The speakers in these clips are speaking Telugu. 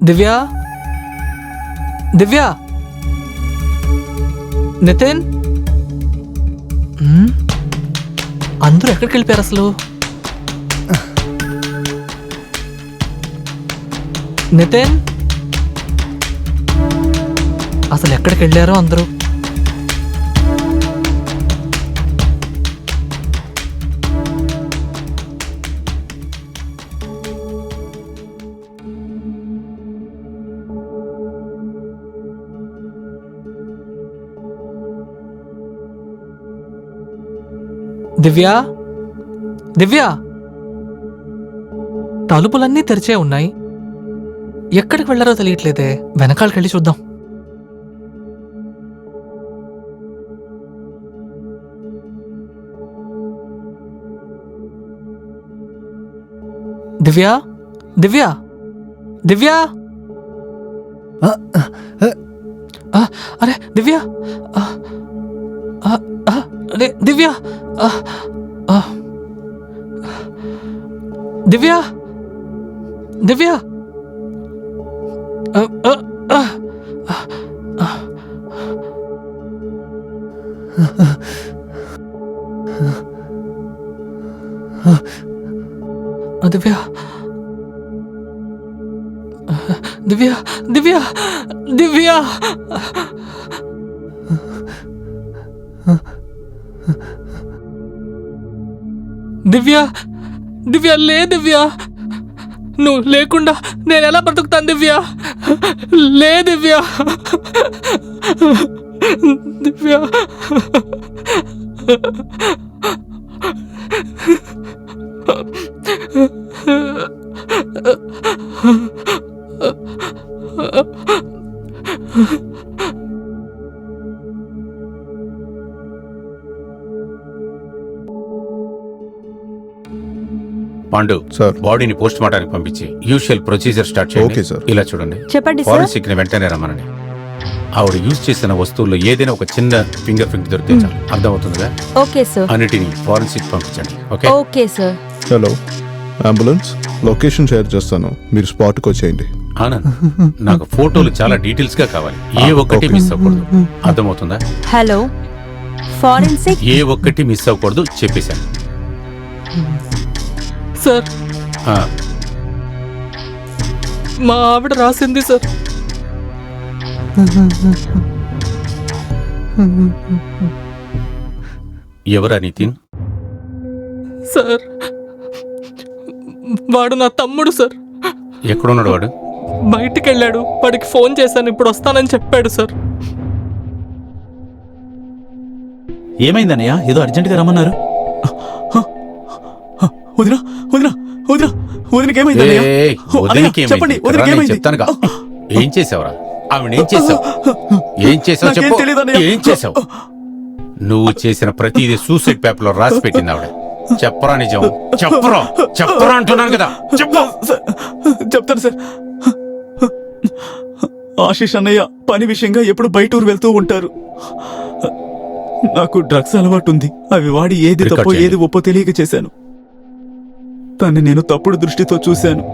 దివ్య, దివ్య, నితిన్, అందరూ ఎక్కడికి వెళ్ళిపోయారు అసలు? నితిన్, అసలు ఎక్కడికి వెళ్ళారో అందరూ? దివ్య, దివ్య, తలుపులన్నీ తెరిచే ఉన్నాయి, ఎక్కడికి వెళ్ళారో తెలియట్లేదే. వెనకాలకి వెళ్ళి చూద్దాం. దివ్య, దివ్య, దివ్య, అరే దివ్య, అరే దివ్య, దివ్య, దివ్య, దివ్య, దివ్య, దివ్య, దివ్య, దివ్య, దివ్య, లే దివ్య, నువ్వు లేకుండా నేను ఎలా బ్రతుకుతాను దివ్య? లే దివ్య, దివ్య, పాండు సార్, బాడీని పోస్ట్ మార్టానికి పంపించి యూజువల్ ప్రొసీజర్ స్టార్ట్ చేయండి. Okay sir. ఇలా చూడండి, చెప్పండి సార్. ఫారెన్సిక్ ని వెంటనే రమ్మనండి. ఆవిడ యూజ్ చేసిన వస్తువుల్లో ఏదైనా ఒక చిన్న ఫింగర్ ప్రింట్ దొరికితే చాలు. అర్థమవుతుందిగా? Okay sir. అన్నిటిని ఫారెన్సిక్ పంపించండి. Okay okay sir. Hello ambulance, location share చేస్తాను, మీరు స్పాట్కి వచ్చేయండి. ఆనంద్, నాకు ఫోటోలు చాలా డీటెయిల్స్ గా కావాలి. ఏ ఒక్కటి మిస్ అవ్వకూడదు. అర్థమవుతుందా? Hello forensic. ఏ ఒక్కటి మిస్ అవ్వకూడదు చెప్పేశాను. సార్, మా ఆవిడ రాసింది సార్. ఎవరా నితిన్? సార్, వాడు నా తమ్ముడు సార్. ఎక్కడున్నాడు వాడు? బయటికి వెళ్ళాడు. వాడికి ఫోన్ చేశాను, ఇప్పుడు వస్తానని చెప్పాడు సార్. ఏమైందన్నయ్య? ఏదో అర్జెంటుగా రమ్మన్నారు. వదినా, వదినా, వదినా, వదినకి ఏమైందన్నయ్య? ఏయ్, వదినకి ఏమైంది? చెప్పండి, వదినకి రా, నేను ఏమైంది? చెప్తానుగా. ఏం చేసావురా? ఆవిడ ఏం చేసావు? ఏం చేసావు నాకేం చెప్పు. తెలీదన్నయ్య. ఏం చేసావు? నువ్వు చేసిన ప్రతిదీ సూసైడ్ పేపర్ లో రాసి పెట్టింది ఆవిడ. చెప్పరా నిజం? చెప్పరా, చెప్పరా అంటున్నాను కదా. చెప్పు. చెప్తాను సార్. ఆశీష్ అన్నయ్య పని విషయంగా ఎప్పుడు బయట ఊరు వెళ్తూ ఉంటారు. నాకు డ్రగ్స్ అలవాటు ఉంది. అవి వాడి ఏది రికార్డ్ తప్పో చేయండి. ఏది ఒప్పో తెలియక చేశాను. తన్ని నేను తప్పుడు దృష్టితో చూశాను.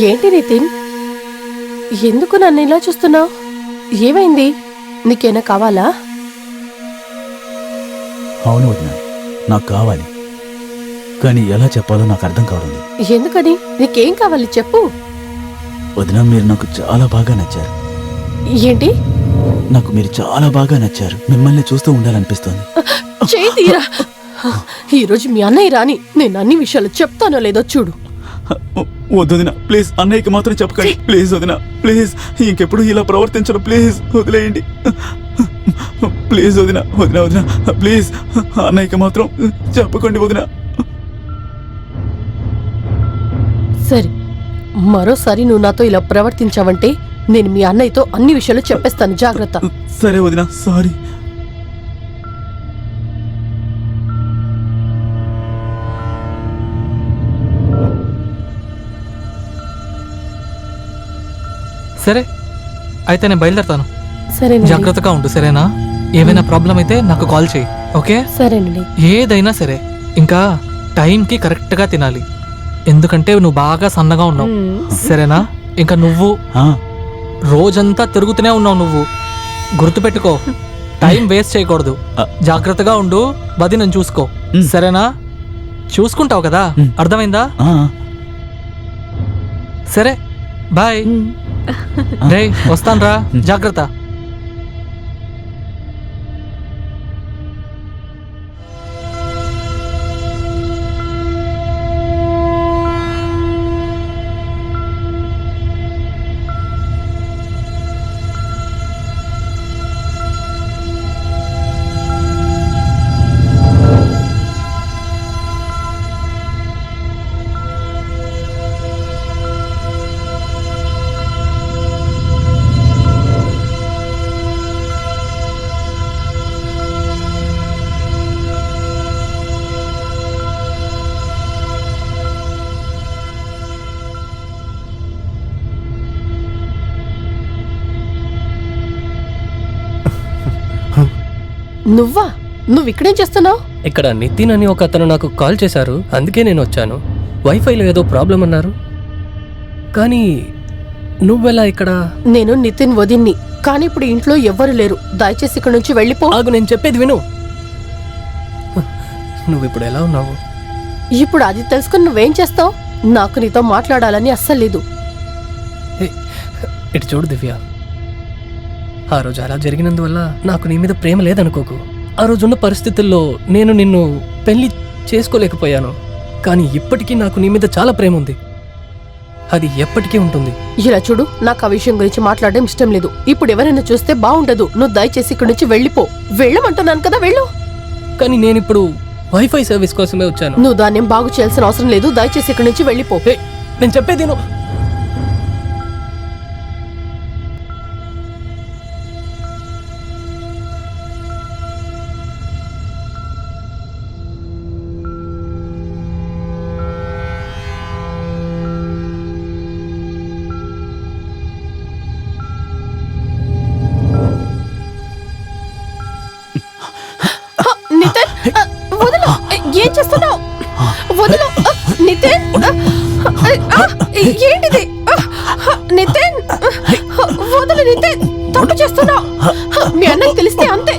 ఏంటి నితిన్, ఎందుకు నన్ను ఇలా చూస్తున్నావు? ఏమైంది? నీకేనా కావాలా? అవును వదినా, నాకు కావాలి. కానీ ఎలా చెప్పాలో నాకు అర్థం కావడం లేదు. ఎందుకని? నీకేం కావాలి చెప్పు. వదినా, మీరు నాకు చాలా బాగా నచ్చారు. ఏంటి? నాకు మీరు చాలా బాగా నచ్చారు. మిమ్మల్ని చూస్తూ ఉండాలనిపిస్తోంది. చేయి తీరా. ఈరోజు మీ అన్నయ్య రాని నేను అన్ని విషయాలు చెప్తానో లేదో చూడు. వద్దు వదినా, ప్లీజ్. అన్నయ్యకి మాత్రం చెప్పకండి ప్లీజ్. వదినా ప్లీజ్, ఇంకెప్పుడు ఇలా ప్రవర్తించను ప్లీజ్. వదిలేయండి ప్లీజ్. వదినా, వదినా, వదినా, ప్లీజ్. అన్నయ్యకి మాత్రం చెప్పకండి వదినా. సరే, మరోసారి నువ్వు నాతో ఇలా ప్రవర్తించావంటే నేను మీ అన్నయ్యతో అన్ని విషయాలు చెప్పేస్తాను. జాగ్రత్త. సరే వదినా, సారీ. సరే అయితే నేను బయలుదేరుతాను. సరేనండి. జాగ్రత్తగా ఉండు, సరేనా? ఏమైనా ప్రాబ్లం అయితే నాకు కాల్ చేయి, ఓకే? సరేనండి. ఏదైనా సరే ఇంకా టైంకి కరెక్ట్గా తినాలి, ఎందుకంటే నువ్వు బాగా సన్నగా ఉన్నావు, సరేనా? ఇంకా నువ్వు రోజంతా తిరుగుతూనే ఉన్నావు, నువ్వు గుర్తుపెట్టుకో, టైం వేస్ట్ చేయకూడదు. జాగ్రత్తగా ఉండు, వదినని చూసుకో, సరేనా? చూసుకుంటావు కదా, అర్థమైందా? సరే బాయ్. రే వస్తాను రా, జాగ్రత్త. నువ్వా? నువ్వు ఇక్కడేం చేస్తున్నావు? ఇక్కడ నితిన్ అని ఒక అతను నాకు కాల్ చేశారు, అందుకే నేను వచ్చాను. వైఫైలో ఏదో ప్రాబ్లం అన్నారు. కానీ నువ్వెలా ఇక్కడ? నేను నితిన్ వదిన్ని, కానీ ఇప్పుడు ఇంట్లో ఎవ్వరు లేరు. దయచేసి ఇక్కడ నుంచి వెళ్ళిపో. ఆగు, నేను చెప్పేది విను. నువ్వు ఇప్పుడు ఎలా ఉన్నావు? ఇప్పుడు అది తెలుసుకుని నువ్వేం చేస్తావు? నాకు నీతో మాట్లాడాలని అస్సలు లేదు. ఇటు చూడు దివ్య, ఆ రోజు అలా జరిగినందువల్ల నాకు నీ మీద ప్రేమ లేదనుకోకు. ఆ రోజున్న పరిస్థితుల్లో నేను నిన్ను పెళ్లి చేసుకోలేకపోయాను. కానీ ఇప్పటికీ నాకు నీ మీద చాలా ప్రేమ ఉంది, అది ఎప్పటికీ ఉంటుంది. ఇలా చూడు, నాకు ఆ విషయం గురించి మాట్లాడడం ఇష్టం లేదు. ఇప్పుడు ఎవరైనా చూస్తే బాగుండదు. నువ్వు దయచేసి ఇక్కడ నుంచి వెళ్ళిపో. వెళ్ళమంటున్నాను కదా, వెళ్ళు. కానీ నేను ఇప్పుడు వైఫై సర్వీస్ కోసమే వచ్చాను. నువ్వు దాన్ని బాగు చేయాల్సిన అవసరం లేదు. దయచేసి ఇక్కడ నుంచి వెళ్ళిపో. నేను చెప్పేది నువ్వు. నితిన్, వదిలు. ఏం చేస్తున్నావు? వదిలు. నితిన్, ఏంటిది? నితిన్, వదిలు. నితిన్, తప్పు చేస్తున్నావు. మీ అన్నకి తెలిస్తే అంతే.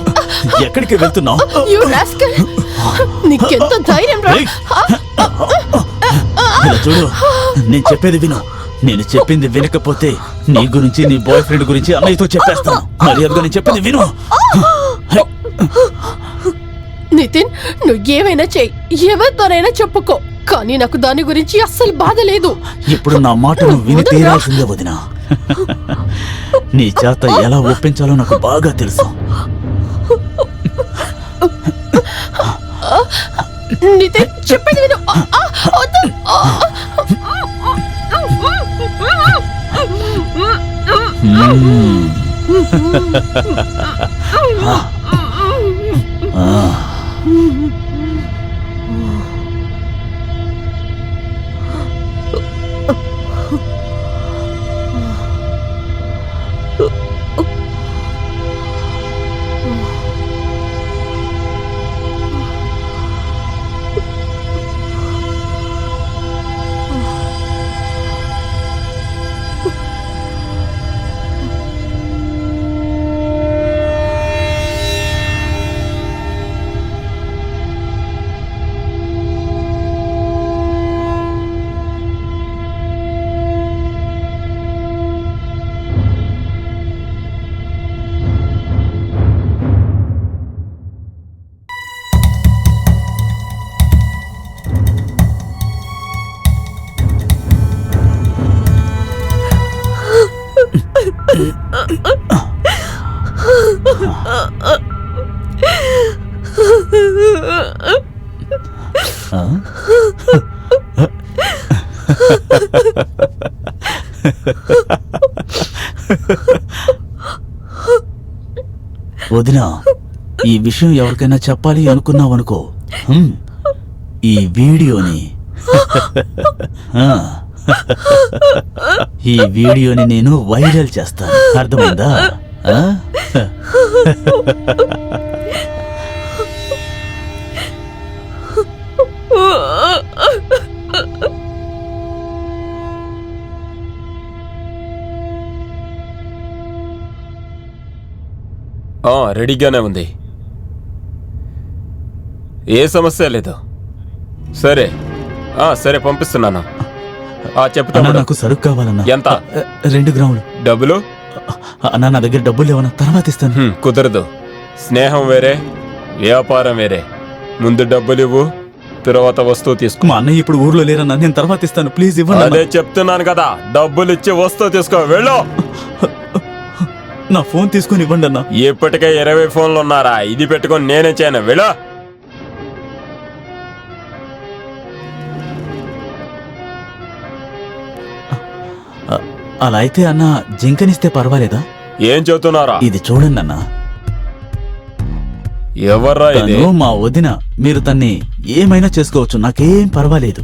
ఎక్కడికి వెళ్తున్నావు? You rascal. నీకెంత ధైర్యం రా? ఇలా చూడు, నేను చెప్పేది విను. నేను చెప్పింది వినకపోతే నీ గురించి, నీ బాయ్ ఫ్రెండ్ గురించి అన్నయ్యతో చెప్పేస్తాను. మర్యాదగా నేను చెప్పింది విను. నితిన్, నువ్వు ఏమైనా చెయ్యి, ఎవరితోనైనా చెప్పుకో, కానీ నాకు దాని గురించి అస్సలు బాధ లేదు. ఇప్పుడు నా మాట నువ్వు విని తీరాల్సిందే వదినా. నీ చేత ఎలా ఒప్పించాలో నాకు బాగా తెలుసు. నితిన్, చెప్పేది విను. వద్దు. వదినా, ఈ విషయం ఎవరికైనా చెప్పాలి అనుకున్నావనుకో, ఈ వీడియోని ఆ, ఈ వీడియోని నేను వైరల్ చేస్తాను, అర్థమైందా? ఆ? రెడీగానే ఉంది, ఏ సమస్య లేదు. సరే సరే పంపిస్తున్నాను. చెప్పు అన్నా, తమ్ముడు. నాకు సరుకు కావాలన్నా. ఎంత? 2 గ్రాములు. డబ్బులు? అన్నా, నా దగ్గర డబ్బులు లేవన్నా, తర్వాత ఇస్తాను. కుదరదు. స్నేహం వేరే, వ్యాపారం వేరే. ముందు డబ్బులు ఇవ్వు, తర్వాత వస్తువు తీసుకో. మా అన్నయ్య ఇప్పుడు ఊర్లో లేరన్నా, నేను తర్వాత ఇస్తాను, ప్లీజ్ ఇవ్వండి అదే అన్నా. చెప్తున్నాను కదా, డబ్బులు ఇచ్చి వస్తువు తీసుకో, వెళ్ళు. నా ఫోన్ తీసుకుని ఇవ్వండి అన్నా. ఇప్పటికే 20 ఫోన్లు ఉన్నారా? ఇది పెట్టుకొని నేనే చేయను, వెళ్ళు. అలా అయితే అన్నా, జింకనిస్తే పర్వాలేదా? ఏం చెబుతున్నారా? ఇది చూడండి అన్నా, ఎవర్రా ఇది? తను మా వదిన. మీరు తన్ని ఏమైనా చేసుకోవచ్చు, నాకేం పర్వాలేదు.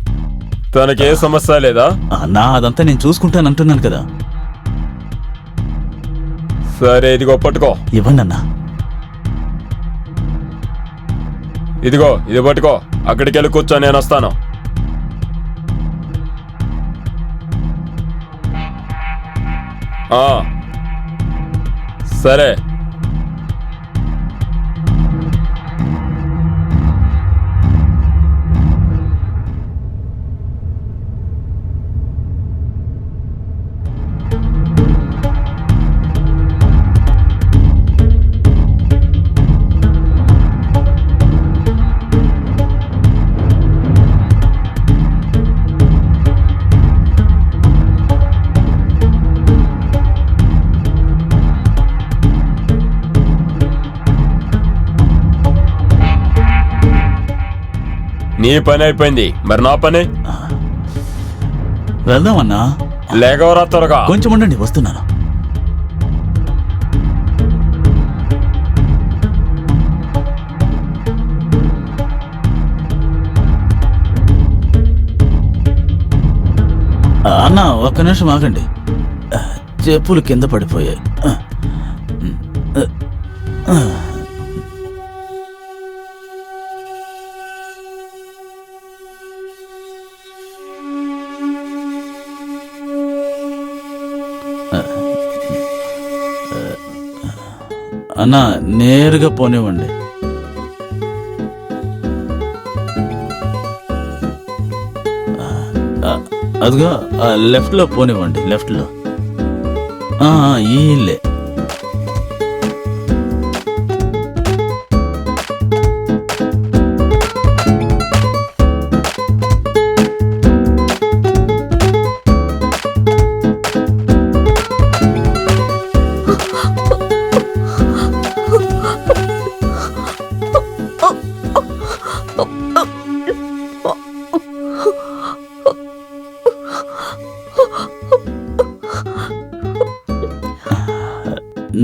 తనకే సమస్య లేదా? అన్నా, అదంతా నేను చూసుకుంటాను అంటున్నాను కదా. సరే, ఇదిగో పట్టుకో. ఇవ్వండి అన్నా. ఇదిగో ఇది పట్టుకో, అక్కడికి వెళ్ళి కూర్చో, నేను వస్తాను. సరే. నీ పని అయిపోయింది, మరి నా పని? వెళ్దామన్నా. లేకవరా త్వరగా. కొంచెం ఉండండి, వస్తున్నాను. అన్నా, ఒక్క నిమిషం ఆగండి, చెప్పులు కింద పడిపోయాయి. అన్నా, నేరుగా పోనివ్వండి. అదిగా లెఫ్ట్ లో పోనివ్వండి, లెఫ్ట్ లో. ఈ ఇల్లే.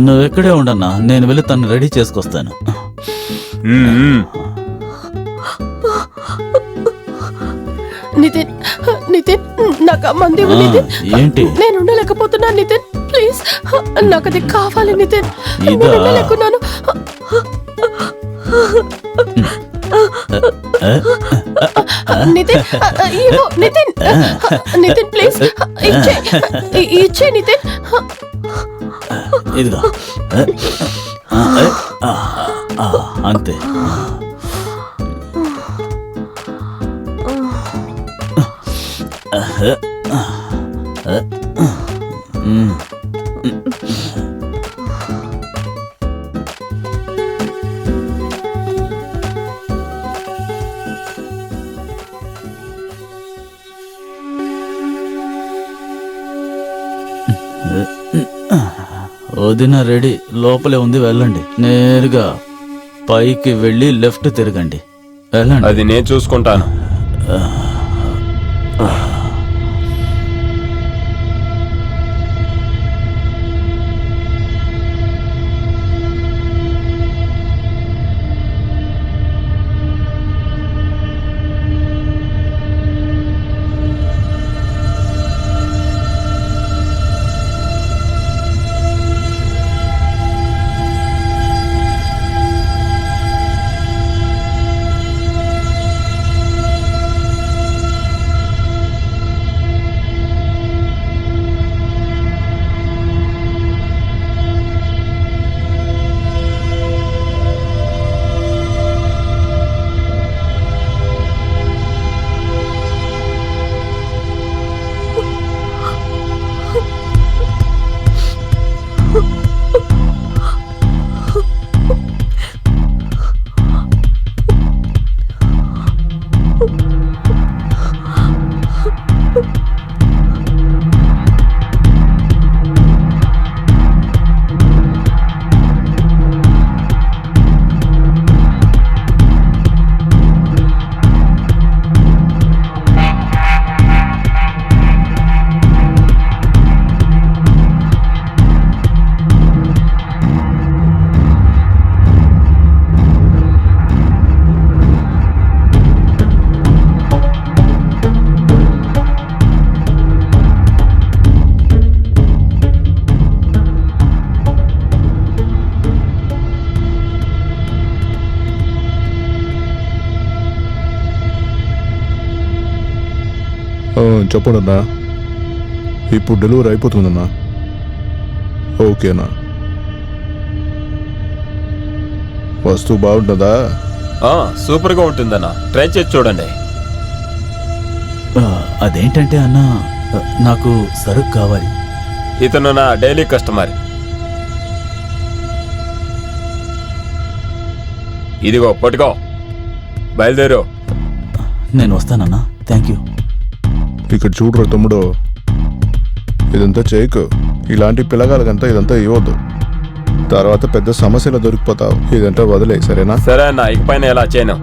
నువ్వెక్కడే ఉండన్నా, నేను వెళ్ళి తను రెడీ చేసుకొస్తాను. నితిన్, నితిన్, నాకు ఆ మంది ఇవ్వు, నితిన్. ఏంటి? నేను ఉండలేకపోతున్నాను నితిన్, ప్లీజ్, నాకు అది కావాలి నితిన్. ఇదా? నేను ఉండలేకున్నాను. నితిన్, ఇవ్వు, నితిన్. నితిన్, ప్లీజ్, ఇచ్చే నితిన్. ఇదిగా. అంతే. వదిన రెడీ, లోపలే ఉంది, వెళ్ళండి. నేరుగా పైకి వెళ్ళి లెఫ్ట్ తిరగండి, వెళ్ళండి. అది నేను చూసుకుంటాను. చెప్పండి అన్నా. ఇప్పుడు డెలివరీ అయిపోతుందన్నా. ఓకేనా? వస్తువు బాగుంటుందా? సూపర్గా ఉంటుందన్నా, ట్రై చేసి చూడండి. అదేంటంటే అన్న, నాకు సరుకు కావాలి. ఇతను నా డైలీ కస్టమర్. ఇదిగో పట్టుకో, బయలుదేరు. నేను వస్తానన్నా, థ్యాంక్ యూ. ఇక్కడ చూడరు తమ్ముడు, ఇదంతా చేయకు. ఇలాంటి పిల్లగాలకంతా ఇదంతా ఇవ్వద్దు. తర్వాత పెద్ద సమస్యలు దొరికిపోతావు. ఇదంతా వదిలే, సరేనా? సరే అన్న, ఇకపైన ఎలా చేయను.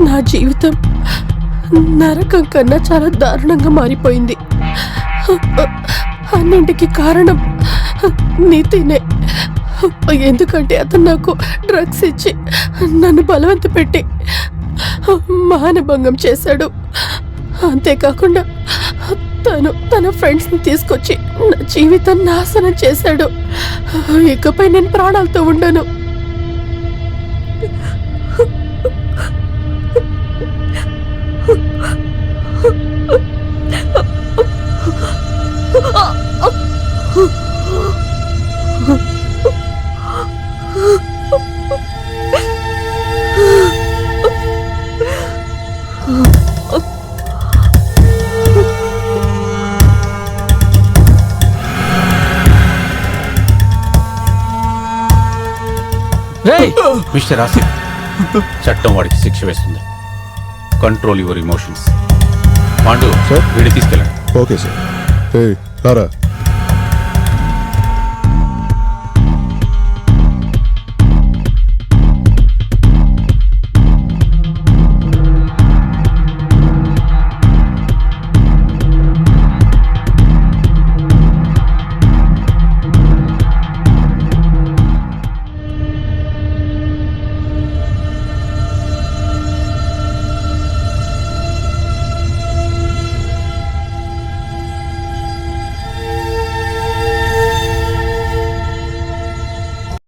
నా జీవితం నరకం కన్నా చాలా దారుణంగా మారిపోయింది. అన్నింటికి కారణం నితినే. ఎందుకంటే అతను నాకు డ్రగ్స్ ఇచ్చి నన్ను బలవంత పెట్టి మానభంగం చేశాడు. అంతేకాకుండా తన ఫ్రెండ్స్ని తీసుకొచ్చి నా జీవితం నాశనం చేశాడు. ఇకపై నేను ప్రాణాలతో ఉండను. రేయ్, మిస్టర్ ఆసిఫ్, చట్టం వాడికి శిక్ష వేస్తుంది. Control your emotions. Pandu, sir? వీడిని తీసుకెళ్ళండి. Okay sir. రారా.